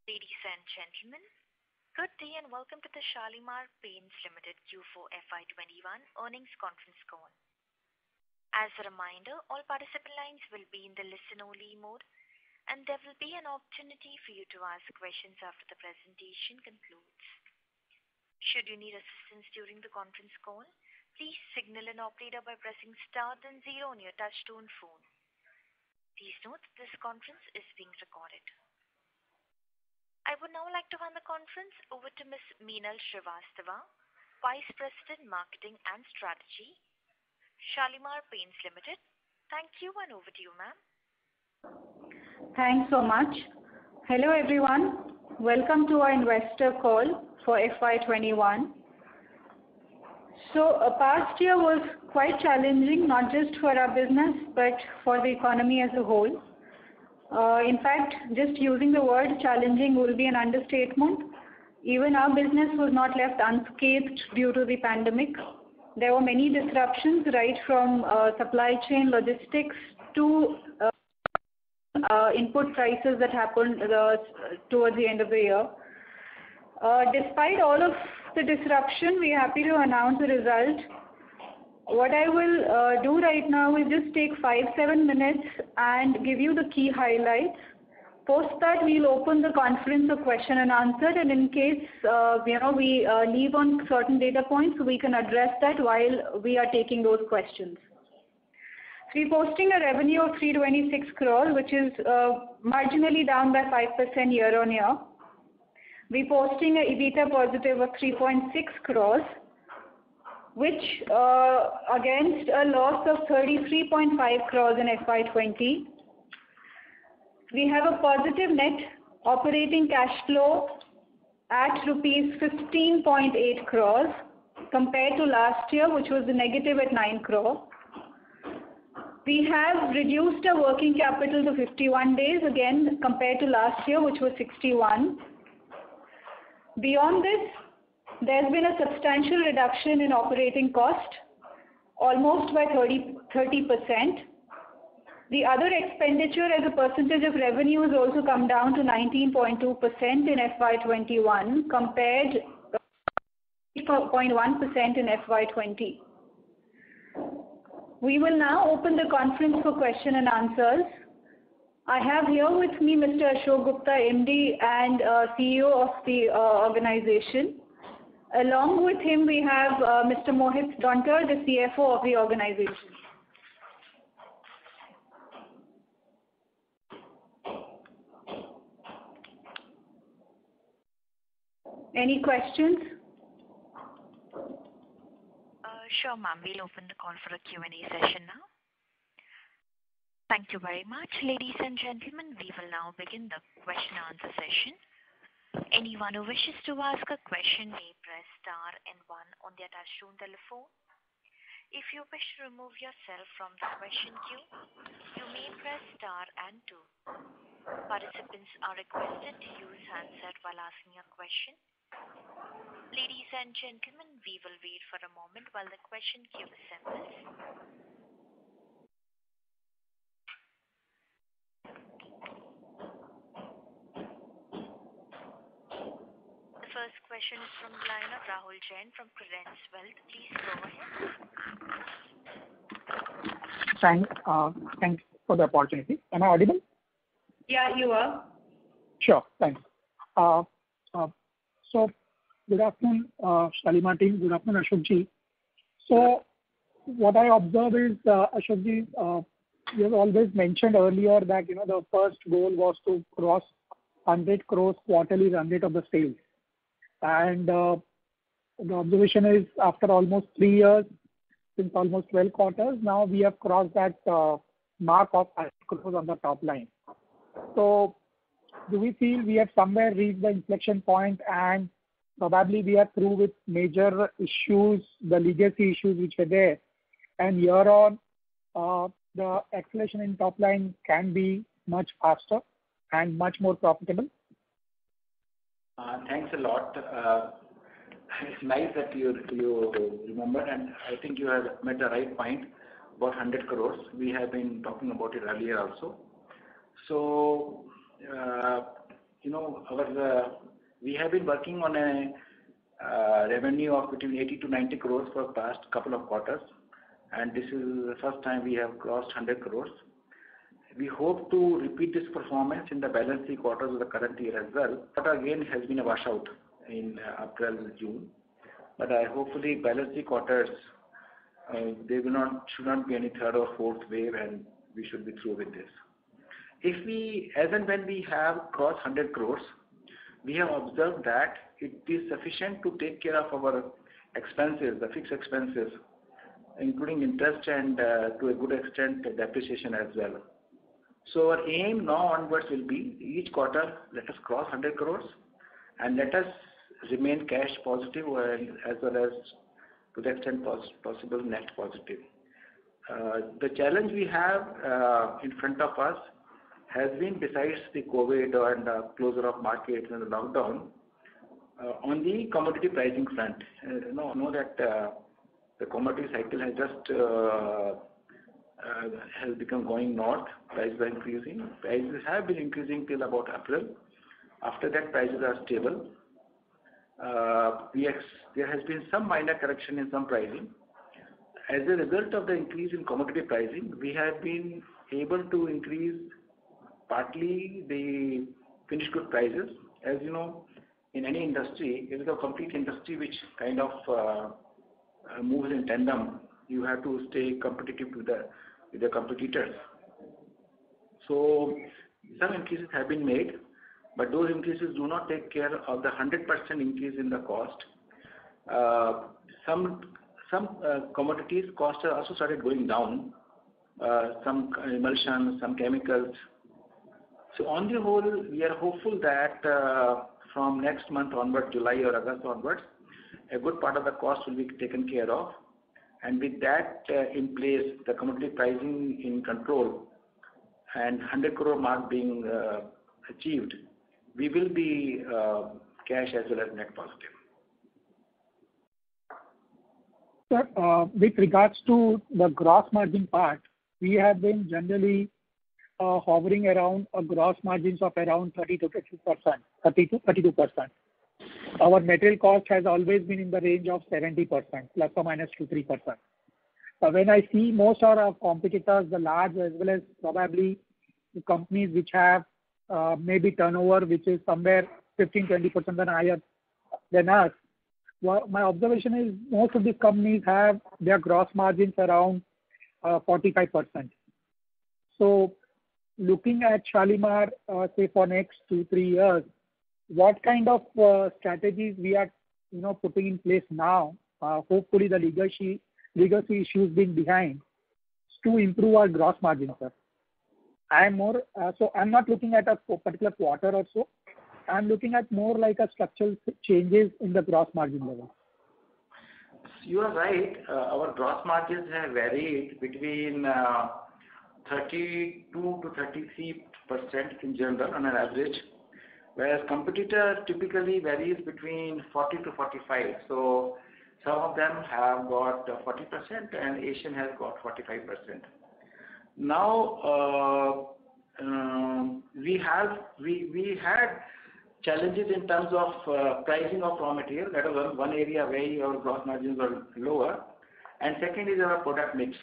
Ladies and gentlemen, good day and welcome to the Shalimar Paints Limited Q4 FY21 earnings conference call. As a reminder, all participant lines will be in the listen-only mode, and there will be an opportunity for you to ask questions after the presentation concludes. Should you need assistance during the conference call, please signal an operator by pressing star then zero on your touchtone phone. Please note this conference is being recorded. I would now like to hand the conference over to Ms. Meenal Srivastava, Vice President Marketing and Strategy, Shalimar Paints Limited. Thank you and over to you, ma'am. Thanks so much. Hello everyone. Welcome to our investor call for FY21. So a past year was quite challenging, not just for our business, but for the economy as a whole. In fact, just using the word challenging will be an understatement. Even our business was not left unscathed due to the pandemic. There were many disruptions, right from supply chain logistics to input prices that happened towards the end of the year. Despite all of the disruption, we are happy to announce the result. What I will do right now is just take 5-7 minutes and give you the key highlights. Post that, we'll open the conference for question and answer, and in case we leave on certain data points, we can address that while we are taking those questions. So we're posting a revenue of 326 crore, which is marginally down by 5% year on year. We're posting a EBITDA positive of 3.6 crores, which against a loss of 33.5 crores in FY20. We have a positive net operating cash flow at rupees 15.8 crores compared to last year, which was negative at 9 crore. We have reduced our working capital to 51 days again compared to last year, which was 61. Beyond this, there's been a substantial reduction in operating cost, almost by 30%. The other expenditure as a percentage of revenue has also come down to 19.2% in FY21 compared to 0.1% in FY20. We will now open the conference for question and answers. I have here with me Mr. Ashok Gupta, MD and CEO of the organization. Along with him, we have Mr. Mohit Dontar, the CFO of the organization. Any questions? Sure, ma'am. We'll open the call for a Q&A session now. Thank you very much. Ladies and gentlemen, we will now begin the question and answer session. Anyone who wishes to ask a question may press star and one on their touchtone telephone. If you wish to remove yourself from the question queue, you may press star and two. Participants are requested to use handset while asking a question. Ladies and gentlemen, we will wait for a moment while the question queue assembles. First question is from the line of Rahul Jain from Credence Wealth. Please go ahead. Thanks for the opportunity. Am I audible? Yeah, you are. Sure, thanks. So, good afternoon, Shalimar team. Good afternoon, Ashokji. So, what I observe is, Ashokji, you have always mentioned earlier that the first goal was to cross 100 crores quarterly run rate of the sales. And the observation is after almost 3 years, since almost 12 quarters, now we have crossed that mark of 100 crores on the top line. So do we feel we have somewhere reached the inflection point and probably we are through with major issues, the legacy issues which were there, and here on the acceleration in top line can be much faster and much more profitable? Thanks a lot. It's nice that you remember, and I think you have made the right point about 100 crores. We have been talking about it earlier also. So we have been working on a revenue of between 80 to 90 crores for past couple of quarters, and this is the first time we have crossed 100 crores. We hope to repeat this performance in the balance 3 quarters of the current year as well. But again has been a washout in April, June. But hopefully balance 3 quarters, there should not be any third or fourth wave, and we should be through with this. As and when we have crossed 100 crores, we have observed that it is sufficient to take care of our expenses, the fixed expenses, including interest and to a good extent depreciation as well. So our aim now onwards will be each quarter let us cross 100 crores and let us remain cash positive as well as to the extent possible net positive. The challenge we have in front of us has been, besides the COVID and the closure of markets and the lockdown, on the commodity pricing front. Know that the commodity cycle has just has become going north. Prices are increasing. Prices have been increasing till about April. After that, prices are stable. There has been some minor correction in some pricing. As a result of the increase in commodity pricing, we have been able to increase partly the finished good prices. As you know, in any industry, it is a complete industry which kind of moves in tandem. You have to stay competitive with the competitors. So some increases have been made, but those increases do not take care of the 100% increase in the cost. Some commodities costs have also started going down. Some emulsions, some chemicals. So on the whole, we are hopeful that from next month onward, July or August onwards, a good part of the cost will be taken care of. And with that in place, the commodity pricing in control and 100 crore mark being achieved, we will be cash as well as net positive. Sir, with regards to the gross margin part, we have been generally hovering around a gross margins of around 30 to 32%. Our material cost has always been in the range of 70%, plus or minus 2-3%. When I see most of our competitors, the large as well as probably the companies which have maybe turnover which is somewhere 15-20% higher than us, my observation is most of these companies have their gross margins around 45%. So looking at Shalimar, say for next 2-3 years, what kind of strategies we are putting in place now, hopefully the legacy issues being behind, to improve our gross margin, sir? I'm not looking at a particular quarter or so. I'm looking at more like a structural changes in the gross margin level. You are right. Our gross margins have varied between 32 to 33% in general on an average, whereas competitor typically varies between 40 to 45. So some of them have got 40% and Asian has got 45%. Now we had challenges in terms of pricing of raw material. That was one area where our gross margins were lower, and second is our product mix.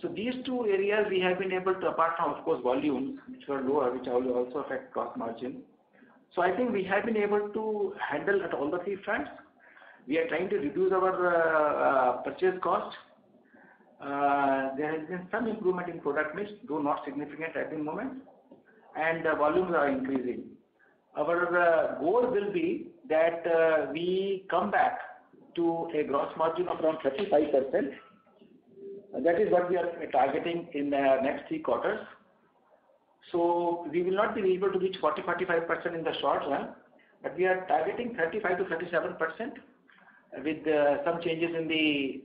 So these two areas we have been able to, apart from of course volumes which were lower, which will also affect gross margin. So I think we have been able to handle at all the 3 fronts. We are trying to reduce our purchase cost. There has been some improvement in product mix, though not significant at the moment, and the volumes are increasing. Our goal will be that we come back to a gross margin of around 35%. That is what we are targeting in the next 3 quarters. So we will not be able to reach 40-45% in the short run, but we are targeting 35 to 37% with some changes in the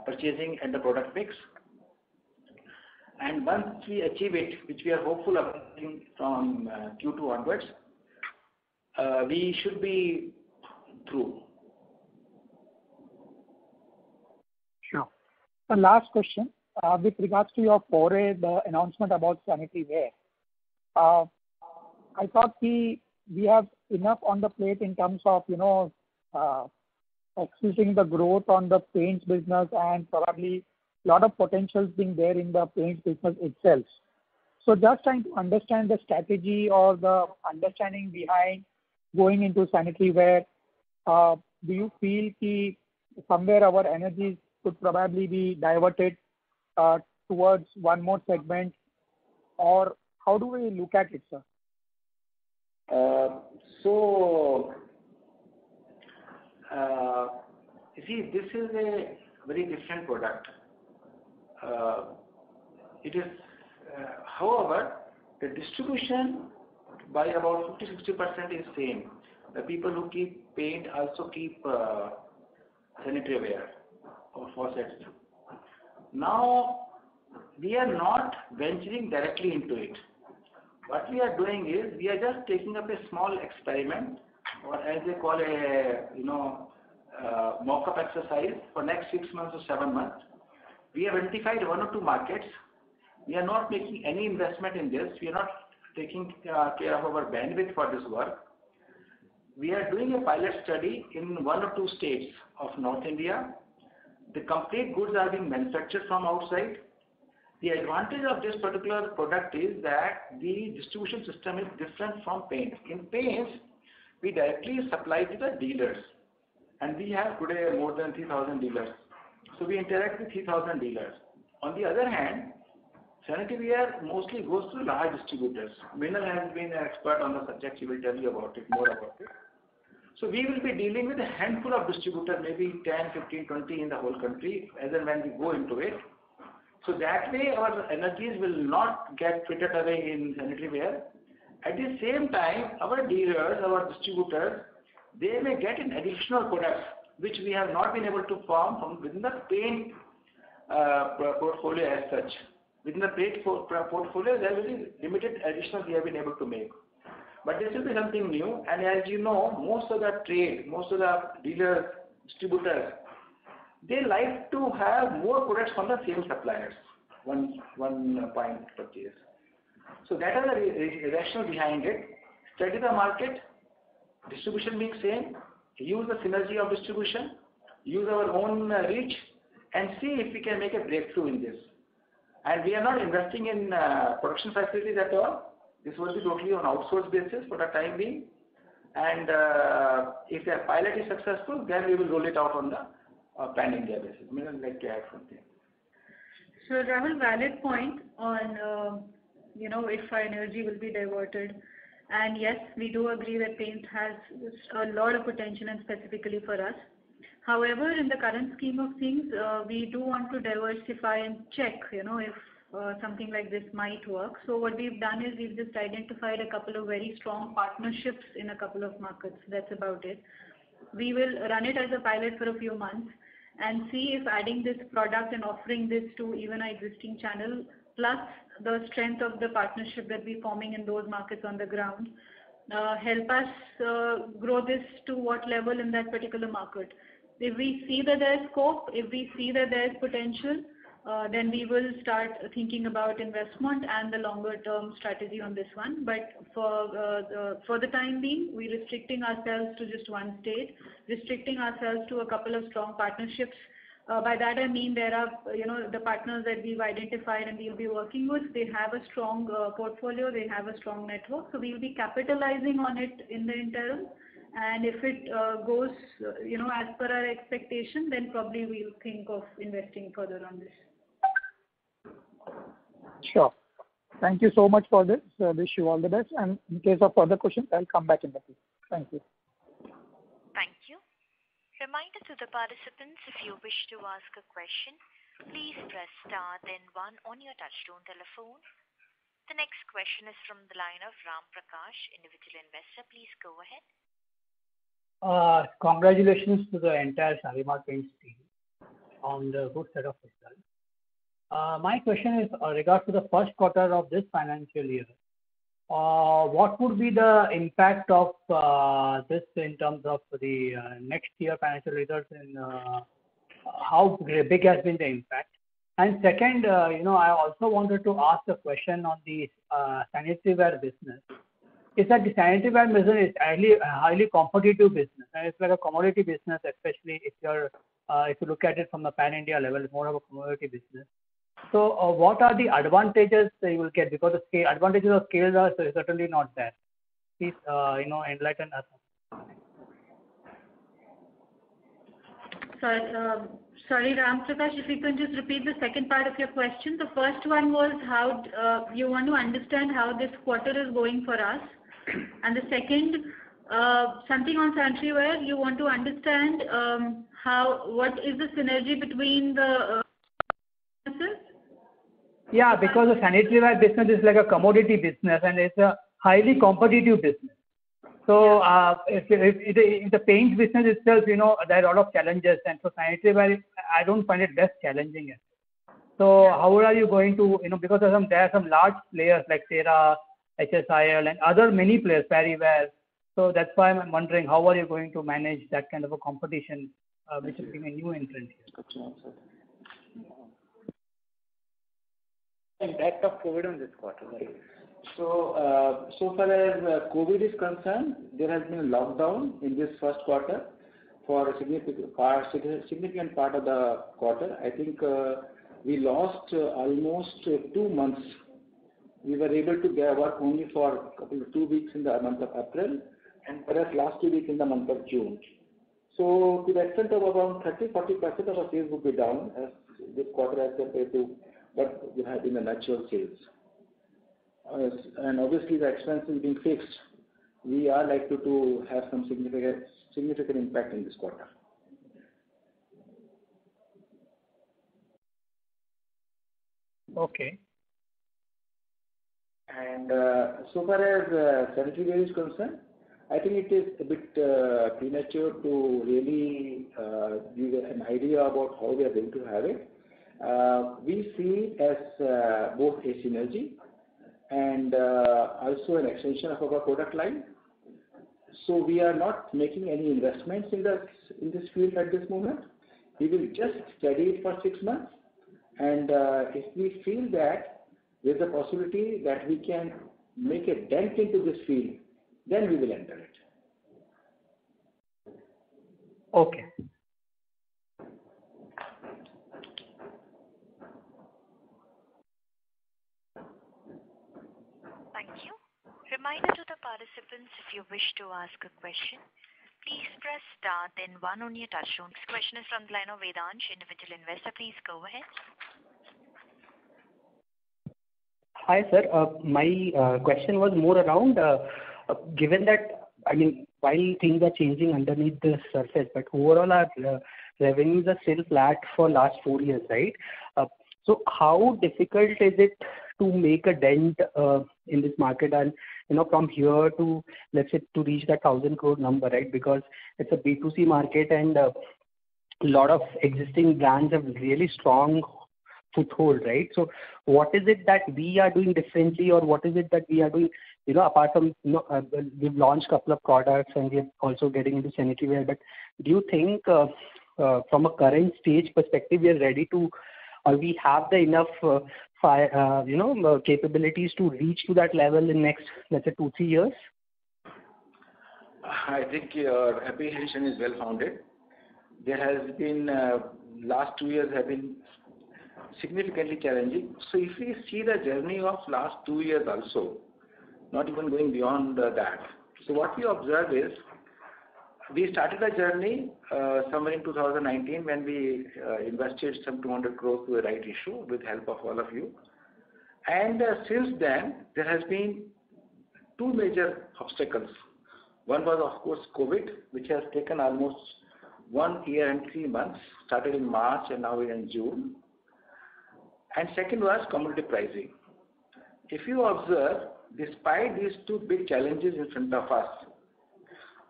purchasing and the product mix. And once we achieve it, which we are hopeful of from Q2 onwards, we should be through. Sure. The last question, with regards to your foray, the announcement about sanitary ware. I thought we have enough on the plate in terms of, executing the growth on the paints business and probably a lot of potentials being there in the paints business itself. So just trying to understand the strategy or the understanding behind going into sanitary ware. Do you feel somewhere our energies could probably be diverted towards one more segment, or how do we look at it, sir? You see, this is a very different product. It is, however, the distribution by about 50-60% is same. The people who keep paint also keep sanitary ware or faucets. Now, we are not venturing directly into it. What we are doing is, we are just taking up a small experiment, or as they call mock-up exercise for next 6 months or 7 months. We have identified 1 or 2 markets. We are not making any investment in this. We are not taking care of our bandwidth for this work. We are doing a pilot study in 1 or 2 states of North India. The complete goods are being manufactured from outside. The advantage of this particular product is that the distribution system is different from paint. In paints, we directly supply to the dealers, and we have today more than 3,000 dealers. So we interact with 3,000 dealers. On the other hand, sanitary ware mostly goes to large distributors. Meenal has been an expert on the subject. He will tell you more about it. So we will be dealing with a handful of distributors, maybe 10, 15, 20 in the whole country, as and when we go into it. So that way our energies will not get frittered away in sanitary ware. At the same time, our dealers, our distributors, they may get an additional product which we have not been able to form from within the paint portfolio as such. Within the paint portfolio, there will be limited additional we have been able to make. But this will be something new, and as you know, most of the trade, most of the dealers, distributors, they like to have more products from the same suppliers, one point purchase. So that is the rationale behind it. Study the market, distribution being same, use the synergy of distribution, use our own reach, and see if we can make a breakthrough in this. And we are not investing in production facilities at all. This will be totally on outsource basis for the time being. And if the pilot is successful, then we will roll it out on the pan-India basis. I would like to add something. So Rahul, valid point on, if our energy will be diverted. And yes, we do agree that paint has a lot of potential, and specifically for us. However, in the current scheme of things, we do want to diversify and check, if something like this might work. So what we've done is we've just identified a couple of very strong partnerships in a couple of markets. That's about it. We will run it as a pilot for a few months and see if adding this product and offering this to even our existing channel, plus the strength of the partnership that we're forming in those markets on the ground, help us grow this to what level in that particular market. If we see that there's scope, if we see that there's potential, then we will start thinking about investment and the longer term strategy on this one. But for the time being, we're restricting ourselves to just one state, restricting ourselves to a couple of strong partnerships. By that I mean there are, the partners that we've identified and we'll be working with, they have a strong portfolio, they have a strong network. So we'll be capitalizing on it in the interim. And if it goes, as per our expectation, then probably we'll think of investing further on this. Sure. Thank you so much for this. Wish you all the best. And in case of further questions, I'll come back in the queue. Thank you. Thank you. Reminder to the participants, if you wish to ask a question, please press star then 1 on your touchtone telephone. The next question is from the line of Ram Prakash, individual investor. Please go ahead. Congratulations to the entire Shalimar Paints team on the good set of results. My question is regards to the first quarter of this financial year. What would be the impact of this in terms of the next year financial results, and how big has been the impact? And second, I also wanted to ask a question on the sanitary ware business. is that the sanitaryware business is highly competitive business, and it's like a commodity business, especially if you look at it from the pan-India level, it's more of a commodity business. So what are the advantages that you will get? Because the advantages of scale are certainly not there. Please, enlighten us. Sorry, Ram Prakash, if you can just repeat the second part of your question. The first one was how you want to understand how this quarter is going for us. And the second, something on sanitaryware, you want to understand what is the synergy between the businesses? Yeah, because the sanitaryware business is like a commodity business and it's a highly competitive business. So if the paint business itself, there are a lot of challenges, and so sanitaryware, I don't find it less challenging yet. So how are you going to, because there are some large players like Cera, HSIL, and other many players, Parryware. So that's why I'm wondering how are you going to manage that kind of a competition, which is being a new entrant here. Impact of COVID on this quarter, right? So, so far as COVID is concerned, there has been a lockdown in this first quarter for a significant part of the quarter. I think we lost almost 2 months. We were able to work only for 2 weeks in the month of April and perhaps last 2 weeks in the month of June. So to the extent of around 30-40% of our sales would be down as this quarter as compared to what would have been the natural sales. And obviously the expenses being fixed, we are likely to have some significant impact in this quarter. Okay. And so far as sanitaryware is concerned, I think it is a bit premature to really give an idea about how we are going to have it. We see it as both a synergy and also an extension of our product line. So we are not making any investments in this field at this moment. We will just study it for 6 months, and if we feel that there is a possibility that we can make a dent into this field, then we will enter it. Okay. Thank you. Reminder to the participants, if you wish to ask a question, please press star then 1 on your touchtone. This question is from the line of Vedansh, individual investor. Please go ahead. Hi, sir. My question was more around, given that, while things are changing underneath the surface, but overall our revenues are still flat for last 4 years, right? So how difficult is it to make a dent in this market and, from here to, let's say, to reach that 1,000 crore number, right? Because it's a B2C market and a lot of existing brands have really strong foothold, right? So what is it that we are doing differently, or what is it that we are doing, apart from, we've launched a couple of products and we're also getting into sanitaryware, but do you think from a current stage perspective, we are ready to, or we have the enough capabilities to reach to that level in next, let's say, 2-3 years? I think your appreciation is well founded. There has been last 2 years have been significantly challenging. So if we see the journey of last 2 years also, not even going beyond that. So what we observe is, we started a journey somewhere in 2019 when we invested some 200 crores to a right issue with help of all of you. And since then, there has been 2 major obstacles. One was, of course, COVID, which has taken almost 1 year and 3 months, started in March and now we're in June. And second was commodity pricing. If you observe, despite these 2 big challenges in front of us,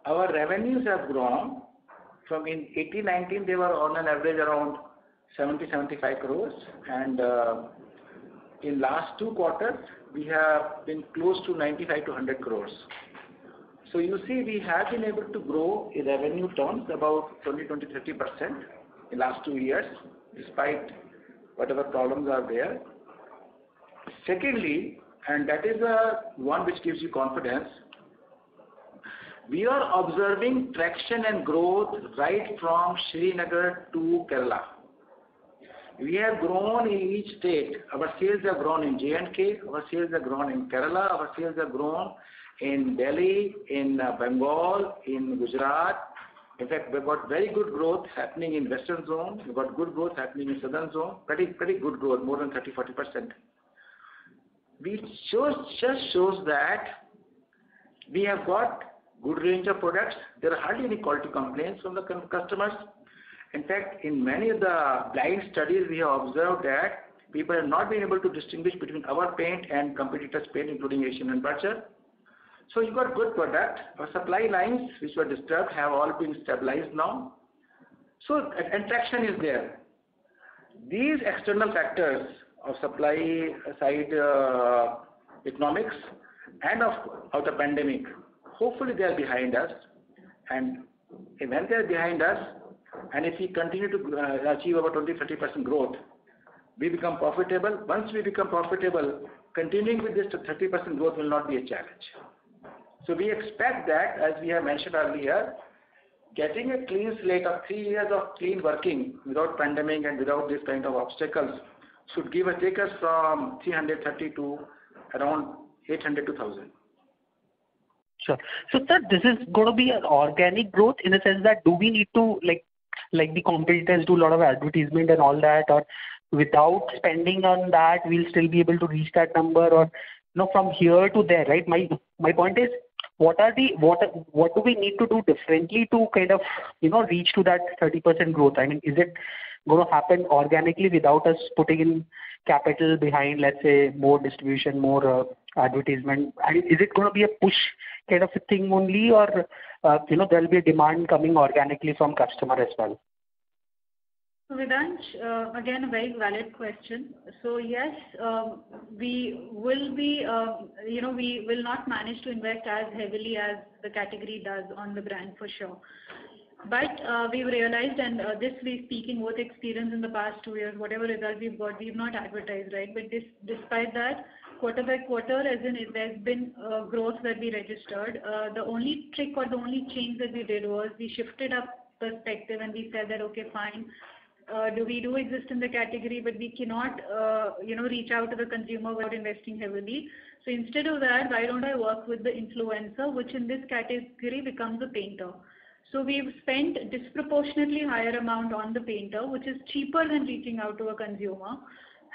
our revenues have grown from in 18-19, they were on an average around 70-75 crores, and in last 2 quarters, we have been close to 95-100 crores. So you see, we have been able to grow in revenue terms about 20-30% in last 2 years, despite whatever problems are there. Secondly, and that is one which gives you confidence, We are observing traction and growth right from Srinagar to Kerala. We have grown in each state. Our sales have grown in J&K, our sales have grown in Kerala, our sales have grown in Delhi, in Bengal, in Gujarat. In fact, we've got very good growth happening in Western Zone. We've got good growth happening in Southern Zone. Pretty good growth, more than 30-40%. Which just shows that we have got good range of products. There are hardly any quality complaints from the customers. In fact, in many of the blind studies, we have observed that people have not been able to distinguish between our paint and competitors' paint, including Asian and Berkshire. So you got good product. Our supply lines, which were disturbed, have all been stabilized now. So, and traction is there. These external factors of supply side economics and of the pandemic, hopefully they are behind us. And when they are behind us, and if we continue to achieve about 20-30% growth, we become profitable. Once we become profitable, continuing with this 30% growth will not be a challenge. So we expect that, as we have mentioned earlier, getting a clean slate of 3 years of clean working without pandemic and without this kind of obstacles should take us from 330 to around 800 to 1000. Sure. So, sir, this is going to be an organic growth in the sense that do we need to, like the competitors do a lot of advertisement and all that, or without spending on that, we'll still be able to reach that number, or from here to there, right? My point is, what do we need to do differently to kind of, reach to that 30% growth? I mean, is it going to happen organically without us putting in capital behind, let's say, more distribution, more advertisement? And is it going to be a push kind of a thing only, or there'll be a demand coming organically from customer as well? Vedansh, again, a very valid question. So yes, we will be, we will not manage to invest as heavily as the category does on the brand for sure. But we've realized, and this we speak in both experience in the past 2 years, whatever results we've got, we've not advertised, right? But despite that, quarter by quarter, there's been growth that we registered. The only trick or the only change that we did was we shifted up perspective and we said that, okay, fine, we do exist in the category, but we cannot, reach out to the consumer without investing heavily. So instead of that, why don't I work with the influencer, which in this category becomes a painter. So we've spent disproportionately higher amount on the painter, which is cheaper than reaching out to a consumer.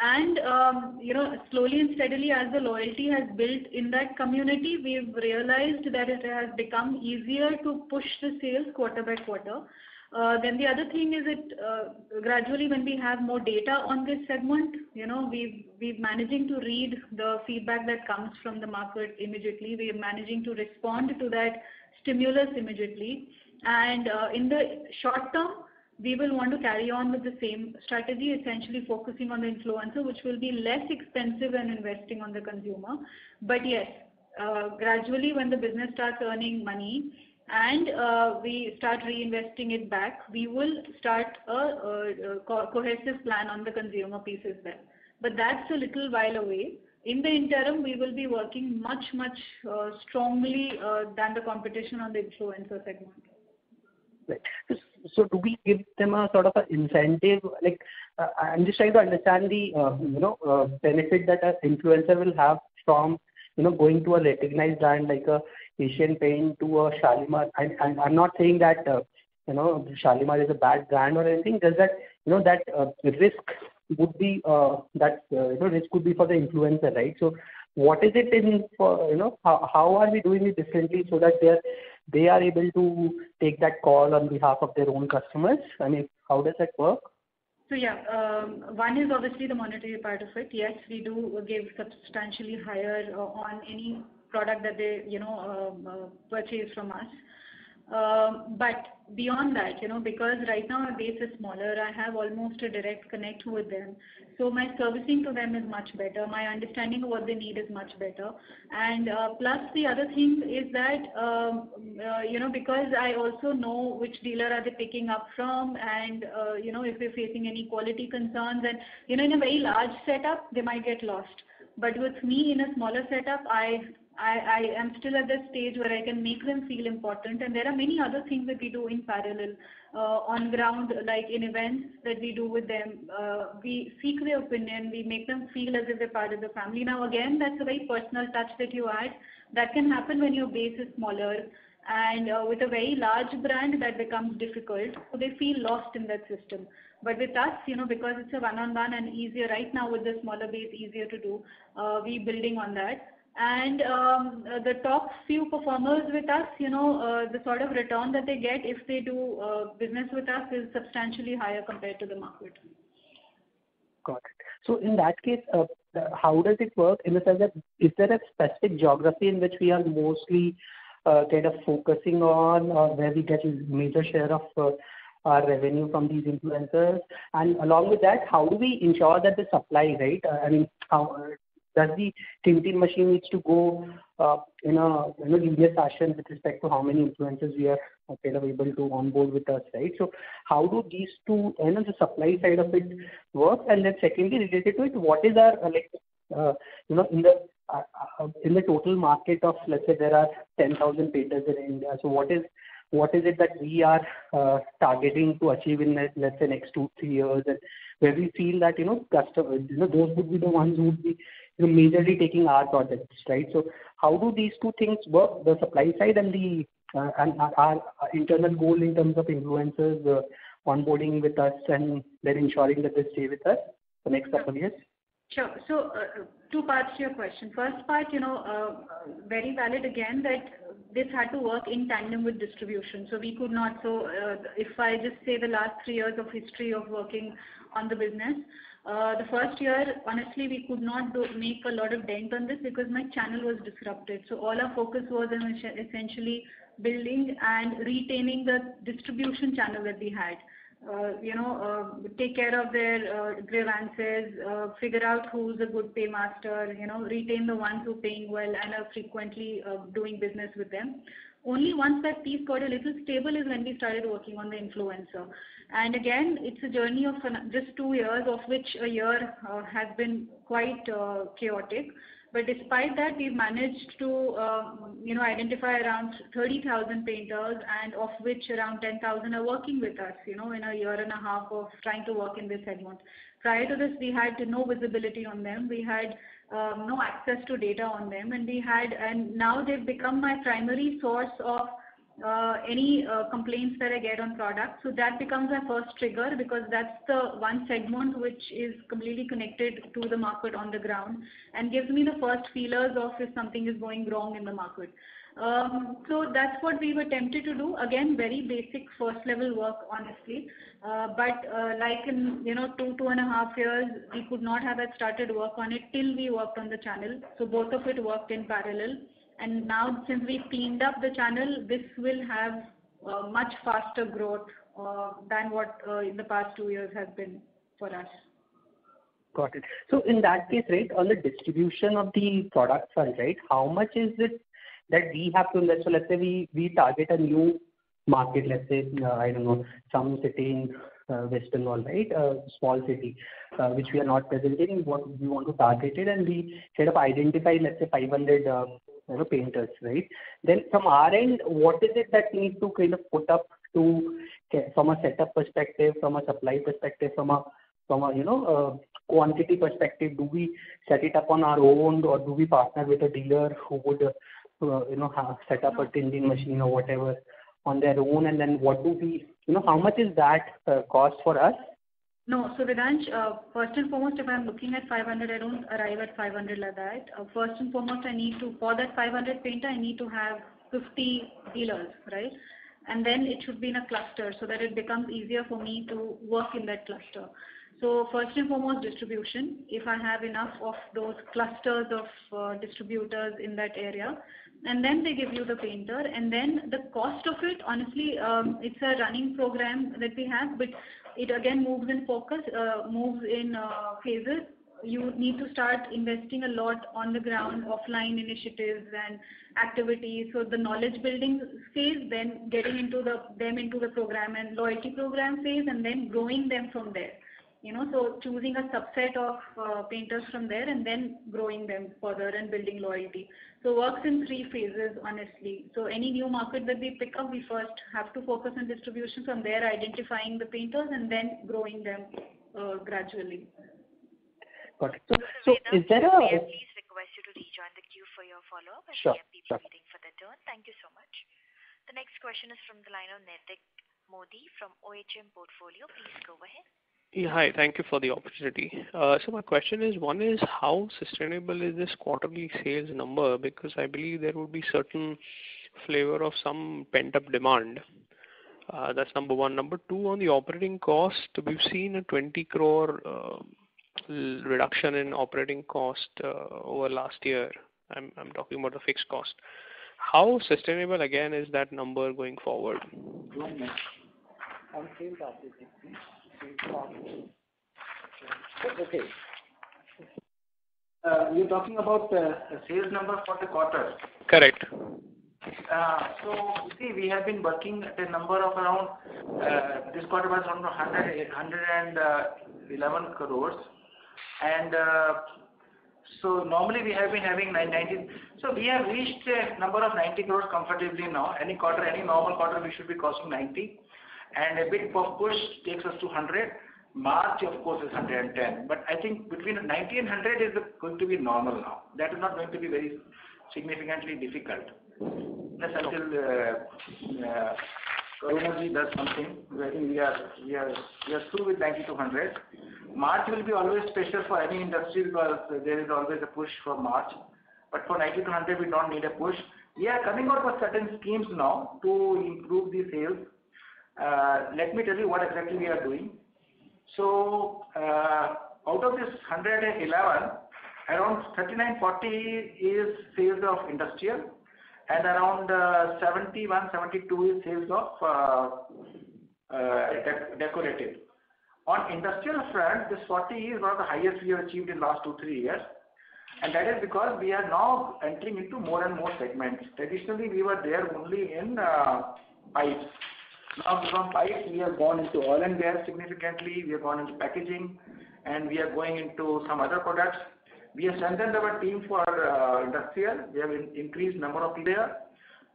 And, slowly and steadily as the loyalty has built in that community, we've realized that it has become easier to push the sales quarter by quarter. Then the other thing is gradually when we have more data on this segment, we're managing to read the feedback that comes from the market immediately. We are managing to respond to that stimulus immediately. And in the short term, we will want to carry on with the same strategy, essentially focusing on the influencer, which will be less expensive than investing on the consumer. But yes, gradually when the business starts earning money and we start reinvesting it back, we will start a cohesive plan on the consumer piece as well. But that's a little while away. In the interim, we will be working much strongly than the competition on the influencer segment. Right. So do we give them a sort of an incentive? Like, I'm just trying to understand the benefit that an influencer will have from going to a recognized brand like a Asian Paint to a Shalimar. I'm not saying that Shalimar is a bad brand or anything. Just that that risk would be risk could be for the influencer, right? So what is it in for how are we doing it differently so that they are able to take that call on behalf of their own customers? I mean, how does that work? So yeah, one is obviously the monetary part of it. Yes, we do give substantially higher on any product that they purchase from us. But beyond that, because right now our base is smaller, I have almost a direct connect with them. So my servicing to them is much better. My understanding of what they need is much better. And plus the other thing is that, because I also know which dealer are they picking up from and, if they're facing any quality concerns and, in a very large setup, they might get lost. But with me in a smaller setup, I I am still at that stage where I can make them feel important, and there are many other things that we do in parallel on ground, like in events that we do with them. We seek their opinion, we make them feel as if they're part of the family. Now again, that's a very personal touch that you add. That can happen when your base is smaller, and with a very large brand that becomes difficult, so they feel lost in that system. But with us, because it's a one-on-one and easier right now with the smaller base, easier to do, we building on that. And the top few performers with us, the sort of return that they get if they do business with us is substantially higher compared to the market. Got it. So in that case, how does it work in the sense that is there a specific geography in which we are mostly kind of focusing on, or where we get a major share of our revenue from these influencers? And along with that, how do we ensure that the supply, right? How does the tinting machine needs to go in a linear fashion with respect to how many influencers we are kind of able to onboard with us, right? So how do these two, the supply side of it work? And then secondly, related to it, what is our in the total market of, let's say there are 10,000 painters in India. So what is it that we are targeting to achieve in let's say next 2-3 years, and where we feel that customers, those would be the ones who would be majorly taking our products, right? So how do these two things work, the supply side and the and our internal goal in terms of influencers onboarding with us and then ensuring that they stay with us for next couple of years? Sure. So two parts to your question. First part, very valid again, that this had to work in tandem with distribution. So we could not. So if I just say the last 3 years of history of working on the business, the first year, honestly, we could not make a lot of dent on this because my channel was disrupted. So all our focus was on essentially building and retaining the distribution channel that we had. Take care of their grievances, figure out who's a good paymaster, retain the ones who are paying well and are frequently doing business with them. Only once that piece got a little stable is when we started working on the influencer. And again, it's a journey of just 2 years, of which a year has been quite chaotic. But despite that, we've managed to, identify around 30,000 painters, and of which around 10,000 are working with us, in a year and a half of trying to work in this segment. Prior to this, we had no visibility on them. We had no access to data on them, and now they've become my primary source of any complaints that I get on products. So that becomes my first trigger, because that's the one segment which is completely connected to the market on the ground and gives me the first feelers of if something is going wrong in the market. So that's what we were tempted to do. Again, very basic first level work, honestly. But like in 2.5 years, we could not have started work on it till we worked on the channel. So both of it worked in parallel. And now, since we've cleaned up the channel, this will have much faster growth than what in the past 2 years has been for us. Got it. So in that case, right, on the distribution of the product front, right, how much is it that we have to invest? So let's say we target a new market, let's say, I don't know, some city in West Bengal, right, small city, which we are not present in, we want to target it, and we kind of identify, let's say, 500 painters, right? Then from our end, what is it that we need to kind of put up to, from a setup perspective, from a supply perspective, from a quantity perspective? Do we set it up on our own, or do we partner with a dealer who would set up a tinting machine or whatever on their own? And then what do we, how much is that cost for us? No, so Vedansh, first and foremost, if I'm looking at 500, I don't arrive at 500 like that. First and foremost, for that 500 painter, I need to have 50 dealers, right? And then it should be in a cluster so that it becomes easier for me to work in that cluster. So first and foremost, distribution. If I have enough of those clusters of distributors in that area, and then they give you the painter, and then the cost of it, honestly, it's a running program that we have, but it again moves in phases. You need to start investing a lot on the ground, offline initiatives and activities. So the knowledge building phase, then getting into the program and loyalty program phase, and then growing them from there. So choosing a subset of painters from there and then growing them further and building loyalty. So works in 3 phases, honestly. So any new market that we pick up, we first have to focus on distribution, from there identifying the painters and then growing them gradually. Got it. So is there a... May I please request you to rejoin the queue for your follow-up, as we have people waiting for their turn. Thank you so much. The next question is from the line of Naitik Modi from OHM Portfolio. Please go ahead. Yeah, hi. Thank you for the opportunity. So my question is, one is, how sustainable is this quarterly sales number? Because I believe there would be certain flavor of some pent-up demand. That's number one. Number two, on the operating cost, we've seen a 20 crore reduction in operating cost over last year. I'm talking about the fixed cost. How sustainable again is that number going forward? Okay. You're talking about the sales number for the quarter? Correct. So, you see, we have been working at a number of around, this quarter was around 111 crores. And so normally we have been having 90. So we have reached a number of 90 crores comfortably now. Any quarter, any normal quarter, we should be crossing 90. And a bit of push takes us to 100. March, of course, is 110. But I think between 90 and 100 is going to be normal now. That is not going to be very significantly difficult. Unless until Corona does something, I think we are through with 90 to 100. March will be always special for any industry because there is always a push for March. But for 90 to 100, we don't need a push. We are coming out with certain schemes now to improve the sales. Let me tell you what exactly we are doing. So, out of this 111, around 39-40 is sales of industrial, and around 71-72 is sales of decorative. On industrial front, this 40 is one of the highest we have achieved in last 2-3 years, and that is because we are now entering into more and more segments. Traditionally, we were there only in pipes. Now from pipes, we have gone into oil and gas significantly, we have gone into packaging, and we are going into some other products. We have strengthened our team for industrial. We have increased number of people there,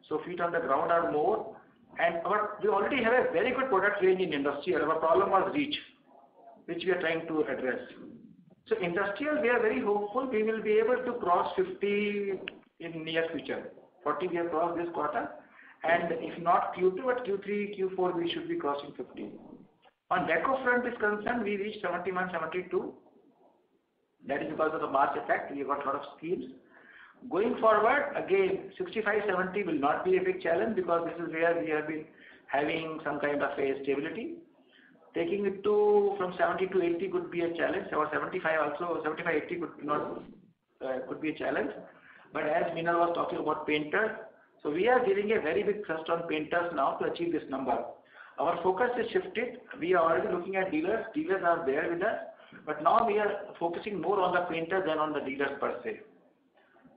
so feet on the ground are more. And we already have a very good product range in industrial. Our problem was reach, which we are trying to address. So industrial, we are very hopeful we will be able to cross 50 in near future. 40 we have crossed this quarter. And if not Q2, but Q3, Q4, we should be crossing 50. On deco front is concerned, we reached 71, 72. That is because of the March effect. We have got a lot of schemes. Going forward, again, 65, 70 will not be a big challenge because this is where we have been having some kind of a stability. Taking it to from 70 to 80 could be a challenge, or 75 also, 75, 80 could be a challenge. But as Meenal was talking about painters, so we are giving a very big thrust on painters now to achieve this number. Our focus is shifted. We are already looking at dealers. Dealers are there with us. But now we are focusing more on the painters than on the dealers per se.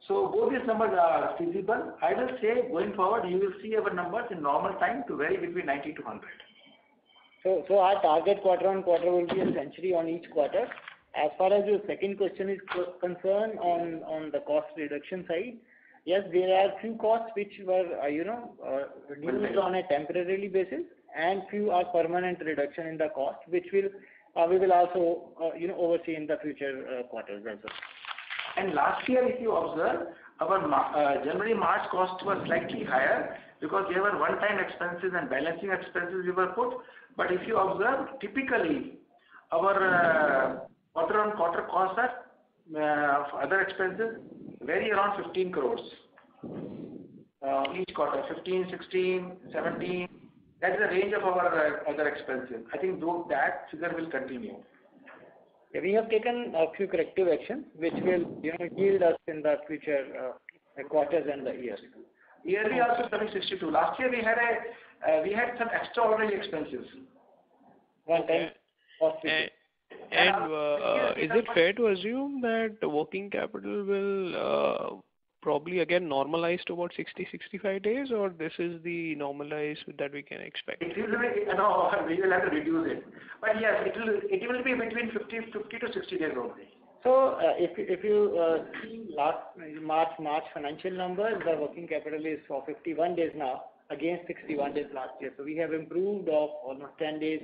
So both these numbers are feasible. I will say going forward, you will see our numbers in normal time to vary between 90 to 100. So our target quarter on quarter will be a century on each quarter. As far as your second question is concerned on the cost reduction side, yes, there are few costs which were, reduced on a temporary basis, and few are permanent reduction in the cost, which we will also, oversee in the future quarters as well. And last year, if you observe, our January-March cost was slightly higher because there were one-time expenses and balancing expenses we were put. But if you observe, typically, our quarter-on-quarter costs are other expenses vary around 15 crores each quarter, 15, 16, 17. That is the range of our other expenses. I think that figure will continue. Yeah, we have taken a few corrective actions which will yield us in the future quarters and the years. Yearly also 762. Last year we had some extraordinary expenses. One time. And is it fair to assume that working capital will probably again normalize to about 60-65 days, or this is the normalized that we can expect? It will be, no, we will have to reduce it. But yes, it will be between 50 to 60 days only. So if you see last March financial numbers, the working capital is for 51 days now against 61 days last year. So we have improved of almost 10 days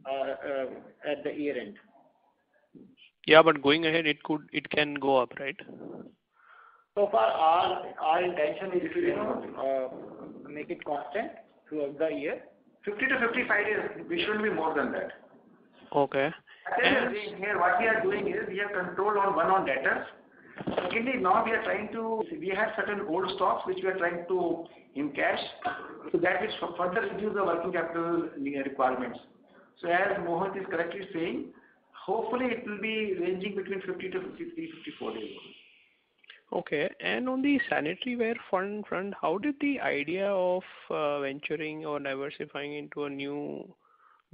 at the year end. Yeah, but going ahead, it can go up, right? So far, our intention is to make it constant throughout the year. 50 to 55 days, we shouldn't be more than that. Okay. And here, what we are doing is we have control on debtors. Secondly, now we have certain old stocks which we are trying to encash, so that will further reduce the working capital requirements. So as Mohit is correctly saying, hopefully it will be ranging between 50 to 54 days. Okay. And on the sanitary ware front, how did the idea of venturing or diversifying into a new